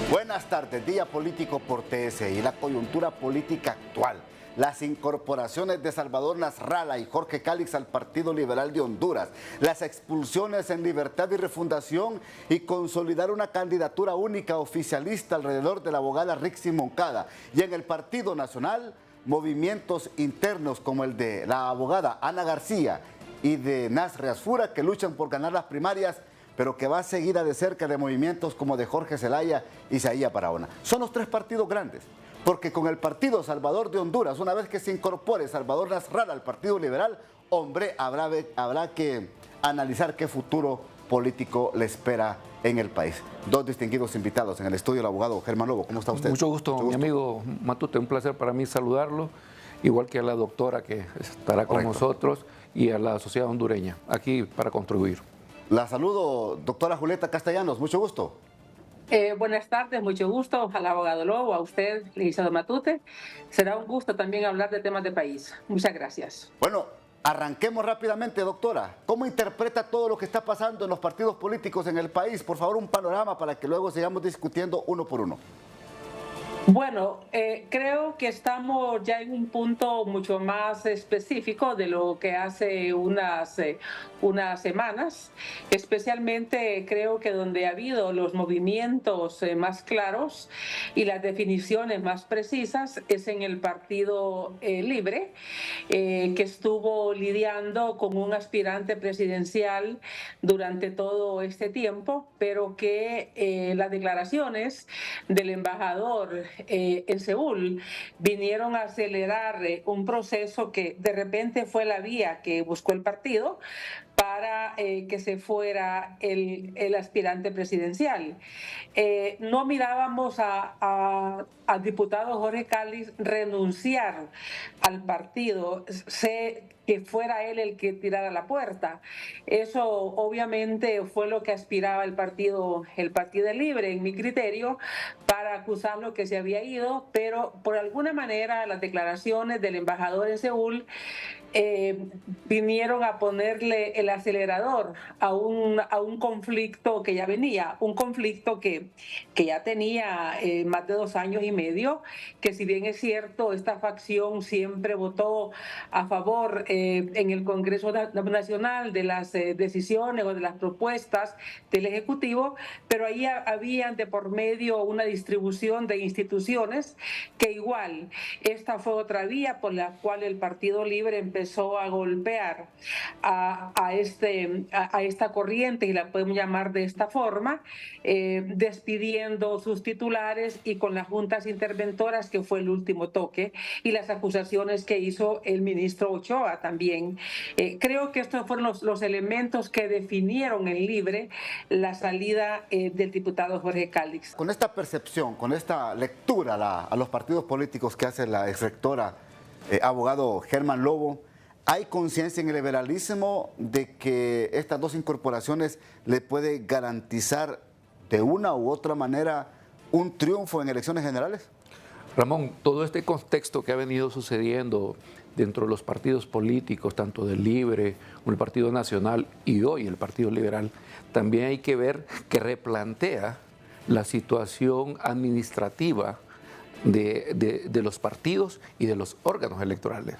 Buenas tardes, día político por TSI, la coyuntura política actual, las incorporaciones de Salvador Nasralla y Jorge Cálix al Partido Liberal de Honduras, las expulsiones en Libertad y Refundación y consolidar una candidatura única oficialista alrededor de la abogada Rixi Moncada. Y en el Partido Nacional, movimientos internos como el de la abogada Ana García y de Nasri Asfura que luchan por ganar las primarias, pero que va seguida de cerca de movimientos como de Jorge Zelaya y Isaías Barahona. Son los tres partidos grandes, porque con el Partido Salvador de Honduras, una vez que se incorpore Salvador Nasralla al Partido Liberal, hombre, habrá que analizar qué futuro político le espera en el país. Dos distinguidos invitados en el estudio, el abogado Germán Lobo. ¿Cómo está usted? Mucho gusto, mi amigo Matute, un placer para mí saludarlo, igual que a la doctora que estará con nosotros y a la sociedad hondureña, aquí para contribuir. La saludo, doctora Julieta Castellanos, mucho gusto. Buenas tardes, mucho gusto al abogado Lobo, a usted, licenciado Matute. Será un gusto también hablar de temas de país. Muchas gracias. Bueno, arranquemos rápidamente, doctora. ¿Cómo interpreta todo lo que está pasando en los partidos políticos en el país? Por favor, un panorama para que luego sigamos discutiendo uno por uno. Bueno, creo que estamos ya en un punto mucho más específico de lo que hace unas semanas. Especialmente creo que donde ha habido los movimientos más claros y las definiciones más precisas es en el Partido Libre, que estuvo lidiando con un aspirante presidencial durante todo este tiempo, pero que las declaraciones del embajador en Seúl vinieron a acelerar un proceso que de repente fue la vía que buscó el partido para que se fuera el aspirante presidencial. No mirábamos al diputado Jorge Cálix renunciar al partido, que fuera él el que tirara la puerta. Eso obviamente fue lo que aspiraba el Partido Libre, en mi criterio, para acusarlo que se había ido, pero por alguna manera las declaraciones del embajador en Seúl vinieron a ponerle el acelerador a un conflicto que ya venía, un conflicto que ya tenía más de 2 años y medio, que si bien es cierto, esta facción siempre votó a favor en el Congreso Nacional de las decisiones o de las propuestas del Ejecutivo, pero ahí había de por medio una distribución de instituciones que igual, esta fue otra vía por la cual el Partido Libre empezó a golpear a esta corriente, y la podemos llamar de esta forma, despidiendo sus titulares y con las juntas interventoras, que fue el último toque, y las acusaciones que hizo el ministro Ochoa también. Creo que estos fueron los elementos que definieron en Libre la salida del diputado Jorge Cálix. Con esta percepción, con esta lectura a los partidos políticos que hace la exrectora abogado Germán Lobo, ¿hay conciencia en el liberalismo de que estas dos incorporaciones le puede garantizar de una u otra manera un triunfo en elecciones generales? Ramón, todo este contexto que ha venido sucediendo dentro de los partidos políticos, tanto del Libre como el Partido Nacional y hoy el Partido Liberal, también hay que ver que replantea la situación administrativa de los partidos y de los órganos electorales.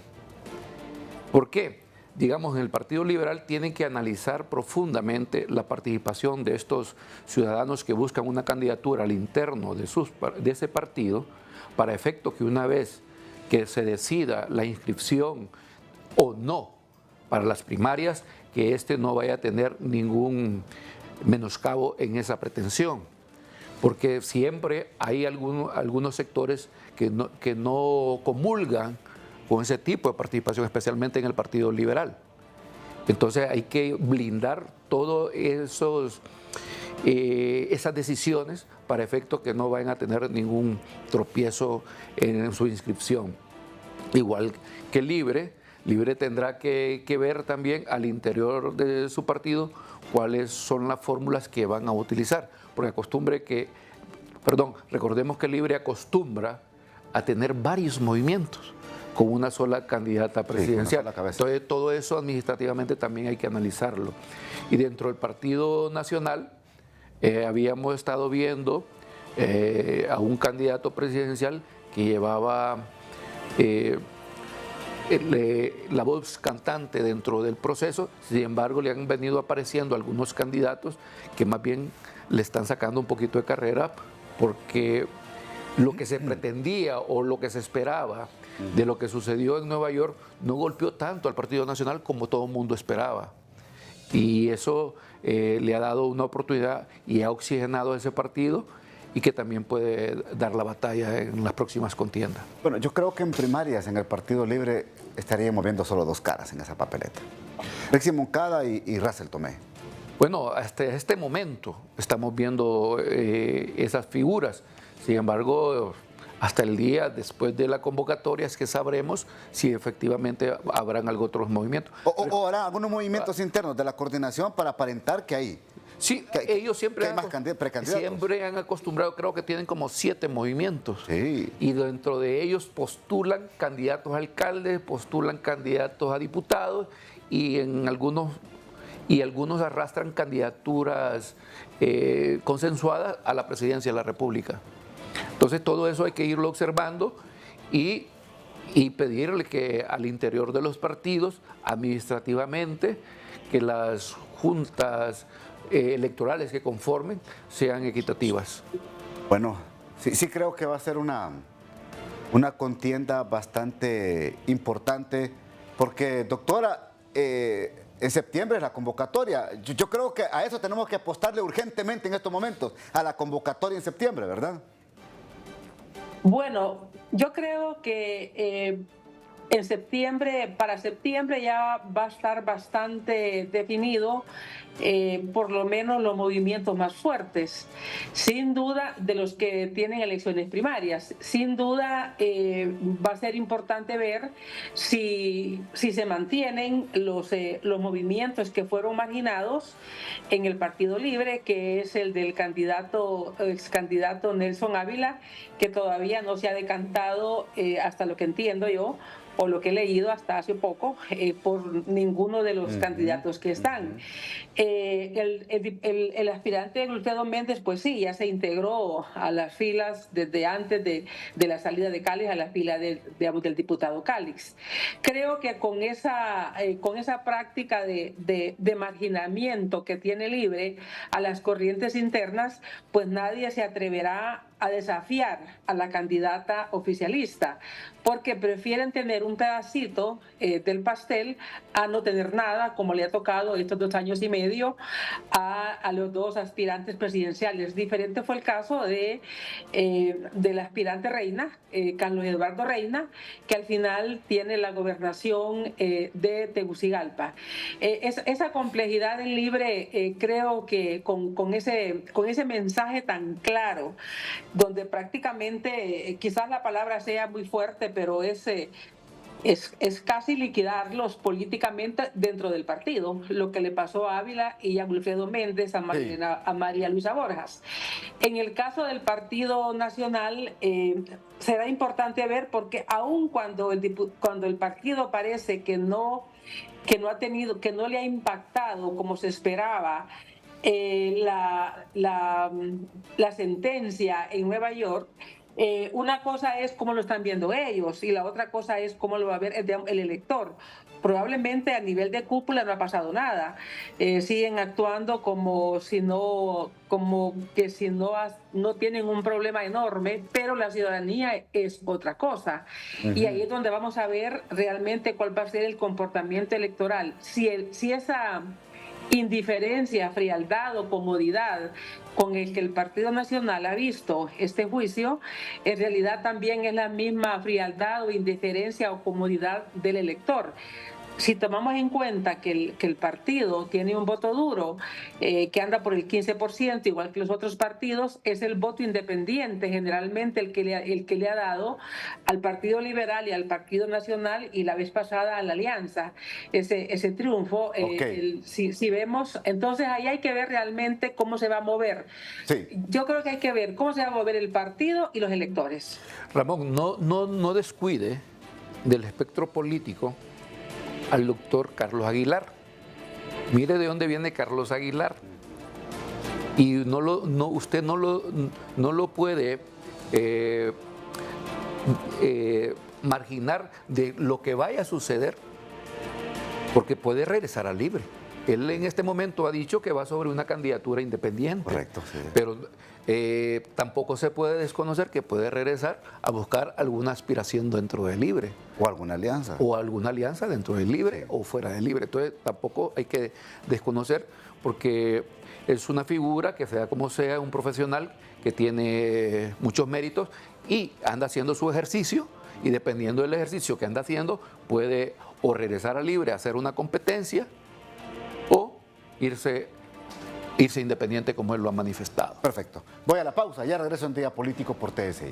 ¿Por qué? Digamos, en el Partido Liberal tienen que analizar profundamente la participación de estos ciudadanos que buscan una candidatura al interno de ese partido, para efecto que una vez que se decida la inscripción o no para las primarias, que este no vaya a tener ningún menoscabo en esa pretensión. Porque siempre hay algunos sectores que no comulgan con ese tipo de participación, especialmente en el Partido Liberal. Entonces hay que blindar todas esas decisiones para efecto que no vayan a tener ningún tropiezo en su inscripción. Igual que Libre tendrá que ver también al interior de su partido cuáles son las fórmulas que van a utilizar, porque recordemos que Libre acostumbra a tener varios movimientos con una sola candidata presidencial. Sí, entonces todo eso administrativamente también hay que analizarlo. Y dentro del Partido Nacional habíamos estado viendo a un candidato presidencial que llevaba la voz cantante dentro del proceso. Sin embargo, le han venido apareciendo algunos candidatos que más bien le están sacando un poquito de carrera, porque lo que se pretendía o lo que se esperaba de lo que sucedió en Nueva York no golpeó tanto al Partido Nacional como todo el mundo esperaba. Y eso le ha dado una oportunidad y ha oxigenado a ese partido, y que también puede dar la batalla en las próximas contiendas. Bueno, yo creo que en primarias en el Partido Libre estaríamos viendo solo dos caras en esa papeleta. Rexy Moncada y Russell Tomé. Bueno, hasta este momento estamos viendo esas figuras. Sin embargo, hasta el día después de la convocatoria es que sabremos si efectivamente habrán algo otros movimientos. O habrá algunos movimientos internos de la coordinación para aparentar que hay. Sí, ellos siempre han acostumbrado, creo que tienen como 7 movimientos. Sí. Y dentro de ellos postulan candidatos a alcaldes, postulan candidatos a diputados, y algunos arrastran candidaturas consensuadas a la presidencia de la República. Entonces todo eso hay que irlo observando y pedirle que al interior de los partidos, administrativamente, que las juntas electorales que conformen sean equitativas. Bueno, sí creo que va a ser una contienda bastante importante, porque, doctora, en septiembre es la convocatoria. Yo creo que a eso tenemos que apostarle urgentemente en estos momentos, a la convocatoria en septiembre, ¿verdad? Bueno, yo creo que para septiembre ya va a estar bastante definido, por lo menos los movimientos más fuertes, sin duda, de los que tienen elecciones primarias. Sin duda va a ser importante ver si se mantienen los movimientos que fueron marginados en el Partido Libre, que es el del ex candidato Nelson Ávila, que todavía no se ha decantado, hasta lo que entiendo yo, o lo que he leído hasta hace poco, por ninguno de los candidatos que están. El aspirante Wilfredo Méndez, pues sí, ya se integró a las filas desde antes de la salida de Cálix, a la fila del diputado Cálix. Creo que con esa práctica de marginamiento que tiene Libre a las corrientes internas, pues nadie se atreverá a desafiar a la candidata oficialista, porque prefieren tener un pedacito del pastel a no tener nada, como le ha tocado estos 2 años y medio a los dos aspirantes presidenciales. Diferente fue el caso del aspirante Reina, Carlos Eduardo Reina, que al final tiene la gobernación de Tegucigalpa. Esa complejidad en Libre, creo que con ese mensaje tan claro, donde prácticamente, quizás la palabra sea muy fuerte, pero es casi liquidarlos políticamente dentro del partido, lo que le pasó a Ávila y a Wilfredo Méndez, a María Luisa Borjas. En el caso del Partido Nacional, será importante ver, porque aun cuando el partido parece que no le ha impactado como se esperaba la sentencia en Nueva York, una cosa es cómo lo están viendo ellos y la otra cosa es cómo lo va a ver el elector. Probablemente a nivel de cúpula no ha pasado nada. Siguen actuando como que si no tienen un problema enorme, pero la ciudadanía es otra cosa. Y ahí es donde vamos a ver realmente cuál va a ser el comportamiento electoral. Si esa indiferencia, frialdad o comodidad con el que el Partido Nacional ha visto este juicio, en realidad también es la misma frialdad o indiferencia o comodidad del elector. Si tomamos en cuenta que el partido tiene un voto duro que anda por el 15%, igual que los otros partidos, es el voto independiente generalmente el que le ha dado al Partido Liberal y al Partido Nacional, y la vez pasada a la Alianza, ese triunfo. Si vemos, entonces ahí hay que ver realmente cómo se va a mover. Sí. Yo creo que hay que ver cómo se va a mover el partido y los electores. Ramón, no descuide del espectro político al doctor Carlos Aguilar. Mire de dónde viene Carlos Aguilar. y usted no lo puede marginar de lo que vaya a suceder, porque puede regresar al libre. Él en este momento ha dicho que va sobre una candidatura independiente. Correcto, sí. Pero tampoco se puede desconocer que puede regresar a buscar alguna aspiración dentro del libre. O alguna alianza. O alguna alianza dentro del libre o fuera del libre. Entonces tampoco hay que desconocer, porque es una figura que sea como sea, un profesional que tiene muchos méritos y anda haciendo su ejercicio, y dependiendo del ejercicio que anda haciendo puede o regresar al libre a hacer una competencia o irse independiente como él lo ha manifestado. Perfecto. Voy a la pausa, ya regreso en Día Político por TSI.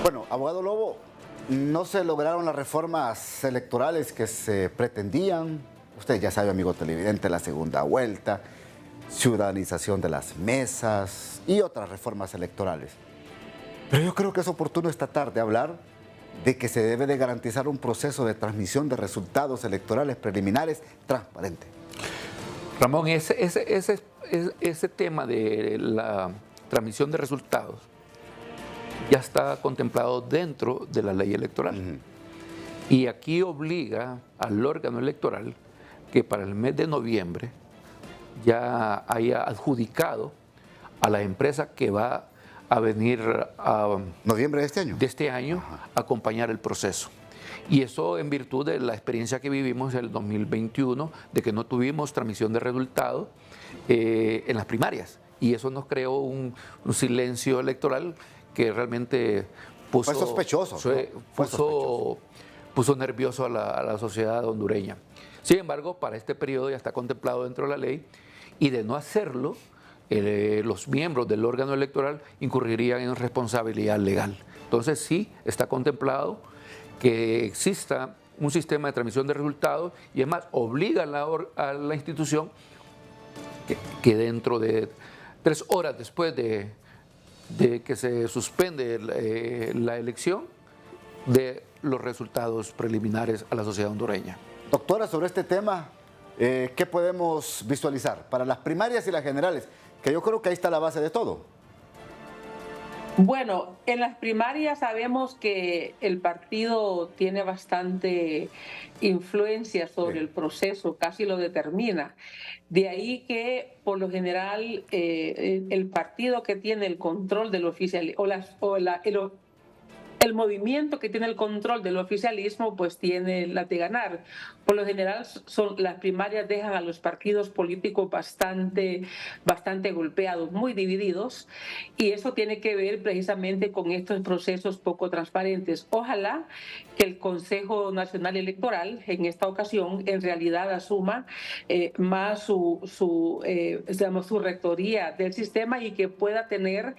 Bueno, abogado Lobo, no se lograron las reformas electorales que se pretendían. Usted ya sabe, amigo televidente, la segunda vuelta, ciudadanización de las mesas y otras reformas electorales. Pero yo creo que es oportuno esta tarde hablar de que se debe de garantizar un proceso de transmisión de resultados electorales preliminares transparente. Ramón, ese tema de la transmisión de resultados ya está contemplado dentro de la ley electoral. Y aquí obliga al órgano electoral que para el mes de noviembre ya haya adjudicado a la empresa que va a venir a noviembre de este año. De este año, a acompañar el proceso. Y eso en virtud de la experiencia que vivimos en el 2021, de que no tuvimos transmisión de resultados en las primarias. Y eso nos creó un silencio electoral que realmente puso... Fue sospechoso. Puso nervioso a la sociedad hondureña. Sin embargo, para este periodo ya está contemplado dentro de la ley, y de no hacerlo, los miembros del órgano electoral incurrirían en responsabilidad legal. Entonces sí está contemplado que exista un sistema de transmisión de resultados, y es más, obliga a la institución que dentro de 3 horas después de que se suspende la elección, de los resultados preliminares a la sociedad hondureña. Doctora, sobre este tema, ¿qué podemos visualizar para las primarias y las generales? Que yo creo que ahí está la base de todo. Bueno, en las primarias sabemos que el partido tiene bastante influencia sobre el proceso, casi lo determina. De ahí que, por lo general, el partido que tiene el control del oficialismo, el movimiento que tiene el control del oficialismo, pues tiene la de ganar. Por lo general, las primarias dejan a los partidos políticos bastante golpeados, muy divididos, y eso tiene que ver precisamente con estos procesos poco transparentes. Ojalá que el Consejo Nacional Electoral, en esta ocasión, en realidad asuma más su rectoría del sistema, y que pueda tener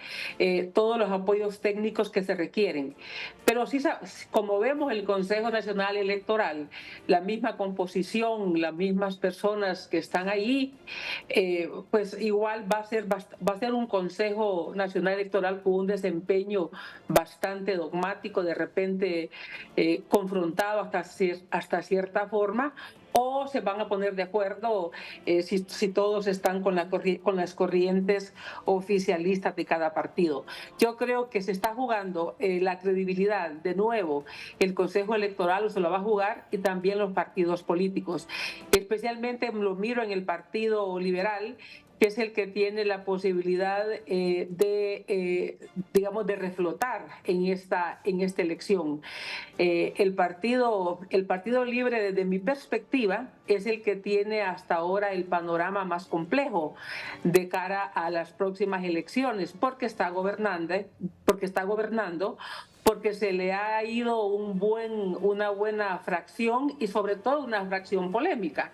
todos los apoyos técnicos que se requieren. Pero sí, como vemos, el Consejo Nacional Electoral, la misma composición, las mismas personas que están ahí, pues igual va a ser un Consejo Nacional Electoral con un desempeño bastante dogmático, de repente confrontado hasta cierta forma, o se van a poner de acuerdo si todos están con las corrientes oficialistas de cada partido. Yo creo que se está jugando la credibilidad, de nuevo, el Consejo Electoral se lo va a jugar, y también los partidos políticos. Especialmente lo miro en el Partido Liberal, que es el que tiene la posibilidad de reflotar en esta elección. El Partido Libre, desde mi perspectiva, es el que tiene hasta ahora el panorama más complejo de cara a las próximas elecciones, porque está gobernando, porque se le ha ido una buena fracción, y sobre todo una fracción polémica,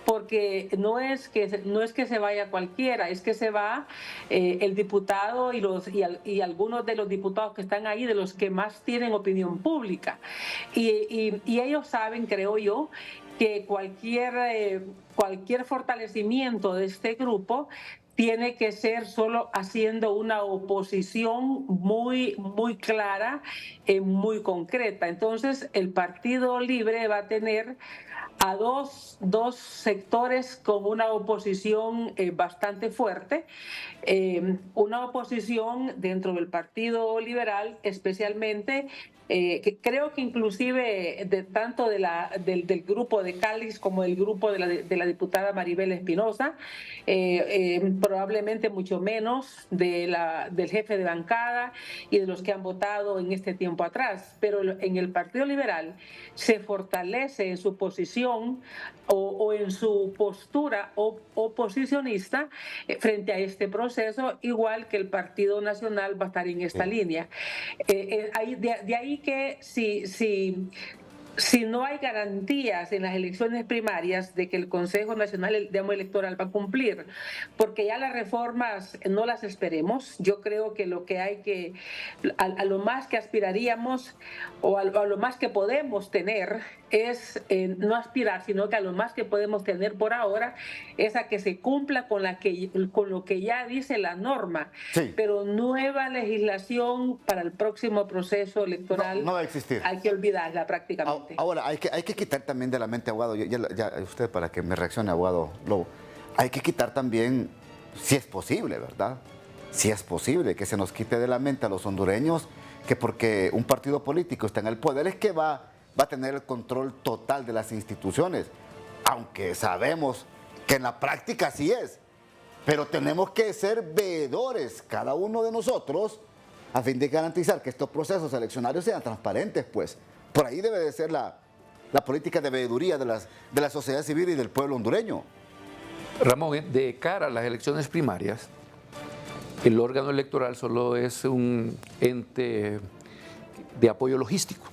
porque no es que se vaya cualquiera, es que se va el diputado y algunos de los diputados que están ahí, de los que más tienen opinión pública, y ellos saben, creo yo, que cualquier fortalecimiento de este grupo tiene que ser solo haciendo una oposición muy, muy clara, muy concreta. Entonces, el Partido Libre va a tener a dos sectores con una oposición bastante fuerte, una oposición dentro del Partido Liberal, especialmente que creo que inclusive tanto del grupo de Cáliz como del grupo de la diputada Maribel Espinosa, probablemente mucho menos del jefe de bancada y de los que han votado en este tiempo atrás. Pero en el Partido Liberal se fortalece en su posición o en su postura oposicionista frente a este proceso, igual que el Partido Nacional va a estar en esta línea. De ahí que si no hay garantías en las elecciones primarias de que el Consejo Nacional Electoral va a cumplir, porque ya las reformas no las esperemos. Yo creo que lo que hay que, a lo más que aspiraríamos o a lo más que podemos tener es no aspirar, sino que a lo más que podemos tener por ahora es a que se cumpla con lo que ya dice la norma. Sí. Pero nueva legislación para el próximo proceso electoral no va a existir. Hay que olvidarla prácticamente. Ahora, hay que quitar también de la mente, abogado, ya usted para que me reaccione, abogado Lobo, hay que quitar también, si es posible, ¿verdad? Si es posible que se nos quite de la mente a los hondureños que porque un partido político está en el poder es que va a tener el control total de las instituciones, aunque sabemos que en la práctica sí es, pero tenemos que ser veedores, cada uno de nosotros, a fin de garantizar que estos procesos eleccionarios sean transparentes, pues. Por ahí debe de ser la política de veeduría de la sociedad civil y del pueblo hondureño. Ramón, de cara a las elecciones primarias, el órgano electoral solo es un ente de apoyo logístico,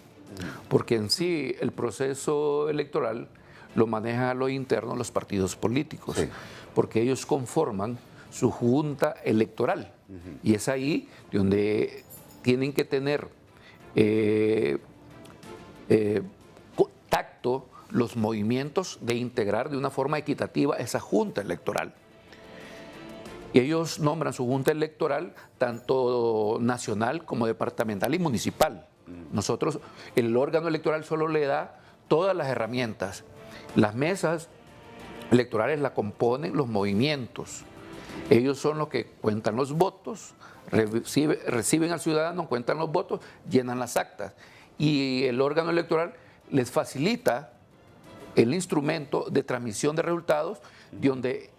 porque en sí el proceso electoral lo manejan a lo interno los partidos políticos, sí, porque ellos conforman su junta electoral, y es ahí donde tienen que tener tacto los movimientos de integrar de una forma equitativa esa junta electoral. Y ellos nombran su junta electoral tanto nacional como departamental y municipal. Nosotros, el órgano electoral solo le da todas las herramientas. Las mesas electorales la componen los movimientos. Ellos son los que cuentan los votos, reciben al ciudadano, cuentan los votos, llenan las actas. Y el órgano electoral les facilita el instrumento de transmisión de resultados, donde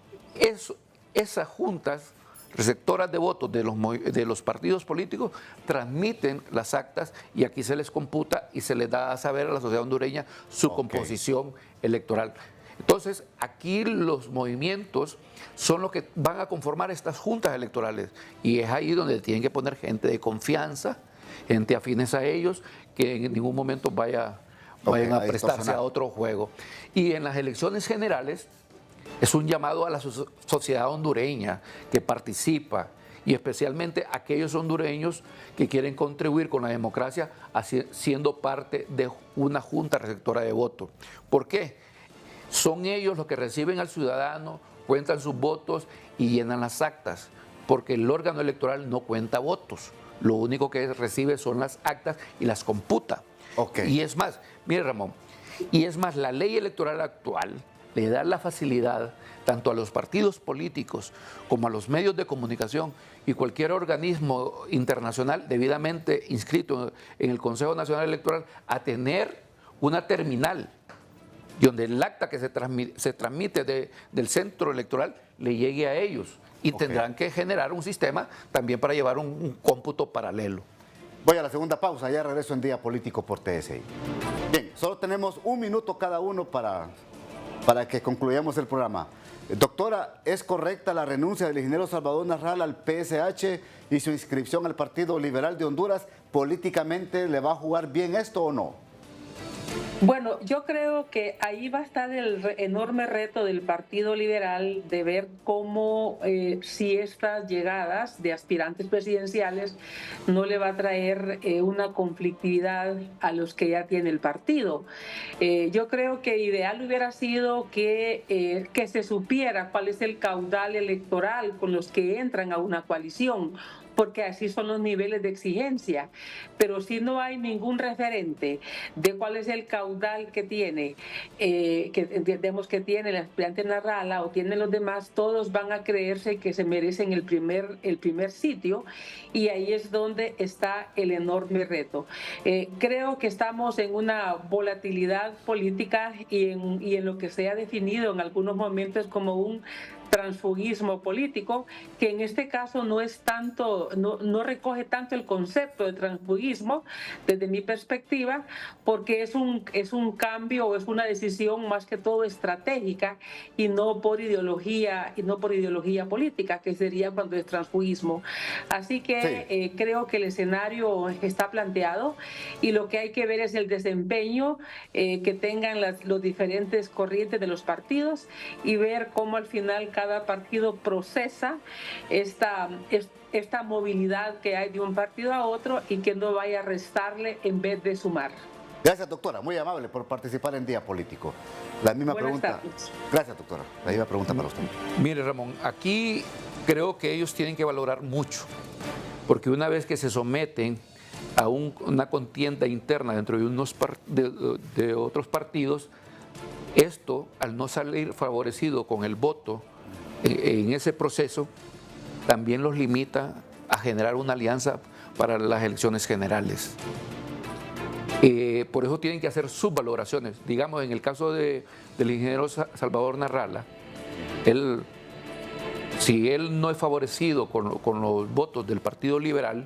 esas juntas receptoras de votos de los partidos políticos transmiten las actas y aquí se les computa y se les da a saber a la sociedad hondureña su composición electoral. Entonces, aquí los movimientos son los que van a conformar estas juntas electorales y es ahí donde tienen que poner gente de confianza, gente afines a ellos, que en ningún momento vayan a prestarse a otro juego. Y en las elecciones generales es un llamado a la sociedad hondureña que participa y especialmente aquellos hondureños que quieren contribuir con la democracia siendo parte de una junta receptora de voto. ¿Por qué? Son ellos los que reciben al ciudadano, cuentan sus votos y llenan las actas, porque el órgano electoral no cuenta votos. Lo único que recibe son las actas y las computa. Y es más, mire Ramón, la ley electoral actual le da la facilidad tanto a los partidos políticos como a los medios de comunicación y cualquier organismo internacional debidamente inscrito en el Consejo Nacional Electoral a tener una terminal donde el acta que se transmite del centro electoral le llegue a ellos y tendrán que generar un sistema también para llevar un cómputo paralelo. Voy a la segunda pausa, ya regreso en Día Político por TSI. Bien, solo tenemos un minuto cada uno para que concluyamos el programa. Doctora, ¿es correcta la renuncia del ingeniero Salvador Nasralla al PSH y su inscripción al Partido Liberal de Honduras? ¿Políticamente le va a jugar bien esto o no? Bueno, yo creo que ahí va a estar el enorme reto del Partido Liberal de ver cómo si estas llegadas de aspirantes presidenciales no le va a traer una conflictividad a los que ya tiene el partido. Yo creo que ideal hubiera sido que se supiera cuál es el caudal electoral con los que entran a una coalición. porque así son los niveles de exigencia. Pero si no hay ningún referente de cuál es el caudal que tiene, que entendemos que tiene el aspirante Narrala o tienen los demás, todos van a creerse que se merecen el primer sitio, y ahí es donde está el enorme reto. Creo que estamos en una volatilidad política y en lo que se ha definido en algunos momentos como un transfugismo político, que en este caso no es tanto, no recoge tanto el concepto de transfugismo desde mi perspectiva, porque es un cambio o es una decisión más que todo estratégica y no por ideología política, que sería cuando es transfugismo. Así que sí, creo que el escenario está planteado y lo que hay que ver es el desempeño que tengan los diferentes corrientes de los partidos y ver cómo al final cada partido procesa esta movilidad que hay de un partido a otro y que no vaya a restarle en vez de sumar. Gracias, doctora. Muy amable por participar en Día Político. La misma pregunta. Gracias, doctora. La misma pregunta para usted. Mire, Ramón, aquí creo que ellos tienen que valorar mucho, porque una vez que se someten a una contienda interna dentro de otros partidos, esto, al no salir favorecido con el voto en ese proceso, también los limita a generar una alianza para las elecciones generales. Por eso tienen que hacer sus valoraciones. Digamos, en el caso del ingeniero Salvador Narrala, si él no es favorecido con los votos del Partido Liberal,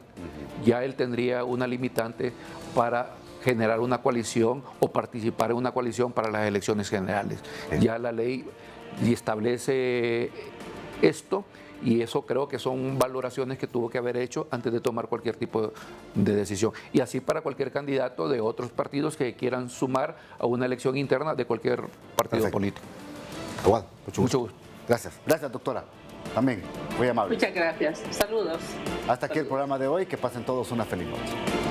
ya él tendría una limitante para generar una coalición o participar en una coalición para las elecciones generales. Ya la ley establece esto, y eso creo que son valoraciones que tuvo que haber hecho antes de tomar cualquier tipo de decisión. Y así para cualquier candidato de otros partidos que quieran sumar a una elección interna de cualquier partido político. Aguado, mucho gusto. Gracias. Gracias, doctora. También, muy amable. Muchas gracias. Saludos. Hasta aquí el programa de hoy. Que pasen todos una feliz noche.